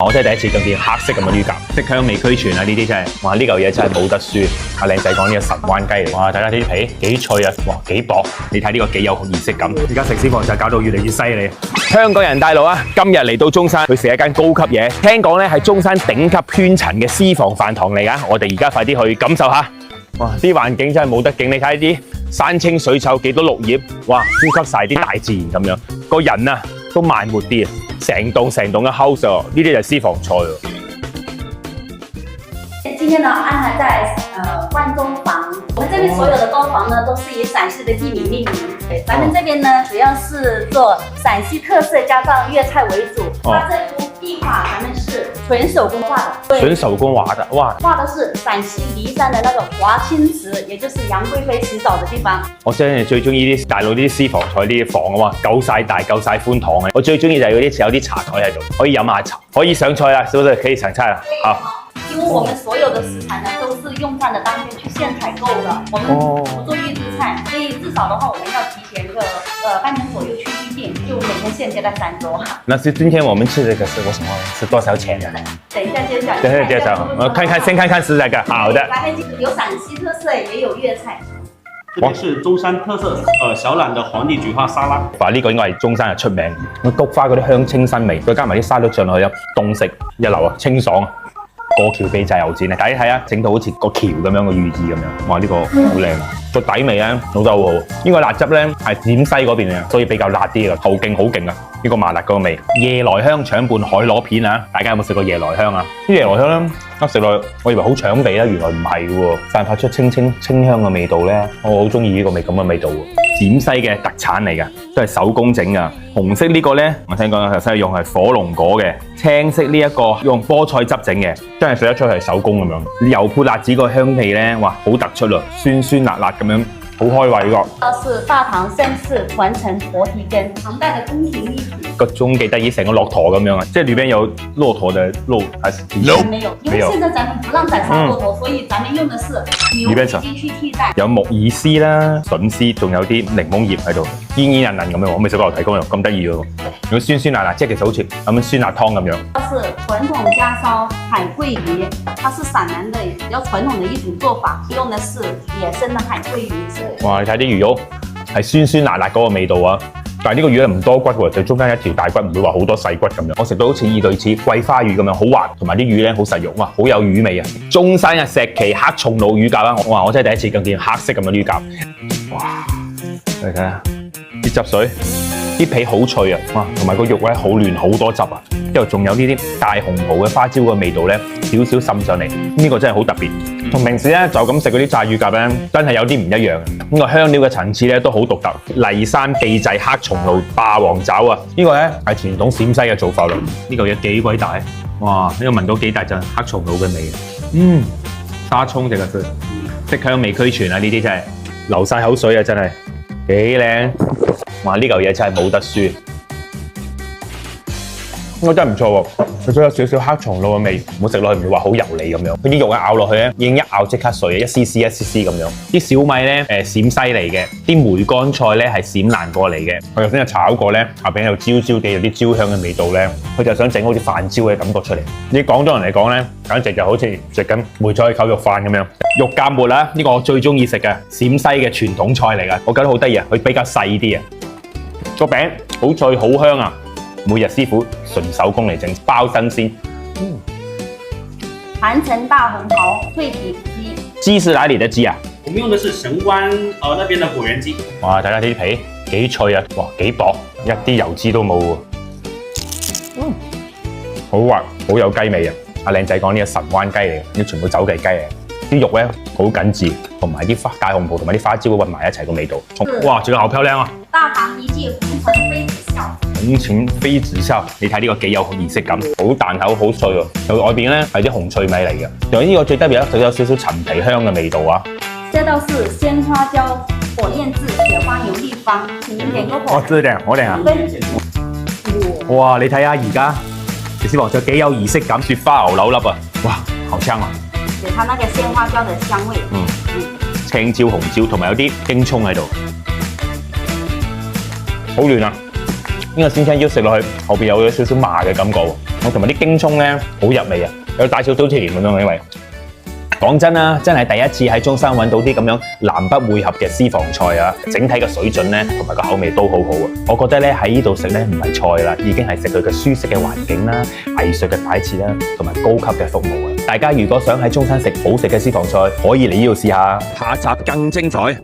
我真係第一次咁見黑色咁嘅乳鴿，色香味俱全啊！呢啲真係，哇！呢嚿嘢真係冇得輸。阿靚仔講呢個神灣雞嚟，哇！睇下啲皮幾脆啊，哇幾薄！你睇呢個幾有儀式感。而家食私房就搞到越嚟越犀利。香港人帶路啊！今日嚟到中山去食一間高級嘢，聽講咧係中山頂級圈層嘅私房飯堂嚟㗎。我哋而家快啲去感受下。哇！啲環境真係冇得景，你睇啲山清水秀，幾多綠葉，哇！呼吸晒啲大自然咁樣，個人啊都慢活啲啊！成棟嘅 house 哦，呢啲就係私房菜哦。今天呢安排在萬中房，我們這邊所有的包房呢都是以陝西的地名命名。對，咱們這邊呢主要是做陝西特色加上粵菜為主。它這幅壁畫咱們是純手工畫的。純手工畫的，哇！畫的是陝西驪山的那個華清池，也就是楊貴妃洗澡的地方。我真係最中意啲大陸啲私房菜啲房啊嘛，夠晒大夠晒寬敞嘅。我最中意就係嗰啲有啲茶台喺度，可以飲下茶，可以上菜啦，是不是？可以上菜啦，好。因為我們所有的食材呢，都是用飯的當天去現採購的，我們不做預製菜，所以至少的話，我們要提前個半年左右去預定，就每天現接在3桌。那是今天我們吃這個是我什麼？是多少錢的？等一下揭曉。等一下揭曉，我先看看食材個，好的。有陝西特色，也有粵菜。這個是中山特色小欖的皇帝菊花沙拉。哇！呢個應該係中山係出名，菊花嗰啲香清新味，再加埋啲沙律醬落去，凍食一流啊，清爽啊！過橋秘製牛展啊，大家睇下，整到好似個橋咁樣個寓意咁樣，哇！呢個好靚，個底味咧做得好好。呢個辣汁咧係陝西嗰邊嘅，所以比較辣啲嘅，後勁好勁啊！呢個麻辣嗰個味，夜來香腸拌海螺片啊！大家有冇食過夜來香啊？啲夜來香咧，一食落去，我以為好搶味啦，原來唔係喎，散發出清香嘅味道咧，我好中意呢個味咁嘅味道喎。陝西嘅特產嚟㗎，都係手工整㗎。紅色呢個咧，我聽講頭先用係火龍果嘅，青色呢一個用菠菜汁整嘅，真係食得出係手工咁樣。油潑辣子個香氣咧，哇，好突出咯，酸辣辣咁樣。好開胃㗎！是大唐盛世傳承活體羹，唐代的宮廷秘品。個中幾得意，成個駱駝咁樣啊！即係裏邊有駱駝的肉，還是沒有？因為現在咱們不讓宰殺駱駝，所以咱們用的是牛皮筋去替代。有木耳絲啦、筍絲，仲有啲檸檬葉喺度，煙煙韌韌咁樣。我未食過牛蹄公肉，咁得意喎！如果酸辣辣，即係其實好似咁樣酸辣湯咁樣。它是傳統家燒海桂魚，它是陝南的比較傳統的一種做法，用的是野生的海桂魚。哇！你睇啲魚肉係酸辣辣嗰個味道啊！但係呢個魚咧唔多骨喎，就中間一條大骨，唔會話好多細骨咁樣。我食到好似類似桂花魚咁樣，好滑，同埋啲魚咧好實肉，哇，好有魚味啊！中山嘅石岐黑松露乳鴿啊！哇！我真係第一次咁見黑色咁嘅乳鴿。哇！你睇下啲汁水，啲皮好脆啊！哇，同埋個肉咧好嫩，好多汁啊！之後仲有呢啲大紅袍嘅花椒嘅味道咧，少少滲上嚟，呢個真係好特別。同平時咧就咁食嗰啲炸乳鴿咧，真係有啲唔一樣。呢個香料嘅層次咧都好獨特。驪山秘製黑松露霸王爪啊！呢個咧係傳統陝西嘅做法咯。呢嚿嘢幾鬼大，哇！呢個聞到幾大陣黑松露嘅味。沙葱這個是色香味俱全啊！呢啲真係流晒口水啊！真係幾靚。哇！呢嚿嘢真係冇得輸。應該真係唔錯喎，佢都有少少黑松露嘅味，唔好食落去唔會話好油膩咁樣。佢啲肉咬落去咧，已經一咬即刻碎，一絲絲咁樣。啲小米咧陝西嚟嘅，啲梅乾菜咧係陝南過嚟嘅。佢頭先有炒過咧，下邊有焦焦地有啲焦香嘅味道咧，佢就想整好似飯焦嘅感覺出嚟。啲廣東人嚟講咧，簡直就好似食緊梅菜扣肉飯咁樣。肉夾饃啦，呢個我最中意食嘅陝西嘅傳統菜嚟㗎，我覺得好得意啊，佢比較細啲啊，個餅好脆好香啊！每日師傅純手工嚟整，包新鮮。盤城大紅袍脆皮雞，雞是哪裡的雞啊？我們用的是神灣那邊的果園雞。哇！睇下啲皮幾脆啊！哇，幾薄，一啲油脂都冇喎。好滑，好有雞味啊！阿靚仔講呢個神灣雞嚟嘅，呢全部走地雞嚟。啲肉咧好緊緻，同埋啲大紅袍同埋啲花椒混埋一齊個味道。哇！這個好漂亮啊！大唐一記紅塵妃子笑。紅塵妃子笑，你睇呢個幾有儀式感，好彈口，好脆喎。佢外邊咧係啲紅脆米嚟嘅，仲有呢個最特別咧，就有少少陳皮香嘅味道啊。這道是鮮花椒火焰漬雪花牛粒方，請您點個火。哦，真係好靚啊！哇！你睇下而家食私房菜幾有儀式感，雪花牛柳粒啊！哇，好香啊！有它那個鮮花椒的香味。青椒、紅椒同埋有啲京葱喺度，好嫩啊！呢個鮮青椒食落去，後邊有少少麻嘅感覺喎。同埋啲京葱咧好入味啊，有帶少少甜咁樣，因為講真啦，真係第一次喺中山揾到啲咁樣南北匯合嘅私房菜啊！整體嘅水準咧同埋個口味都好好啊！我覺得咧喺呢度食咧唔係菜啦，已經係食佢嘅舒適嘅環境啦、藝術嘅擺設啦，同埋高級嘅服務啊！大家如果想喺中山食好食嘅私房菜，可以嚟呢度試下。下集更精彩。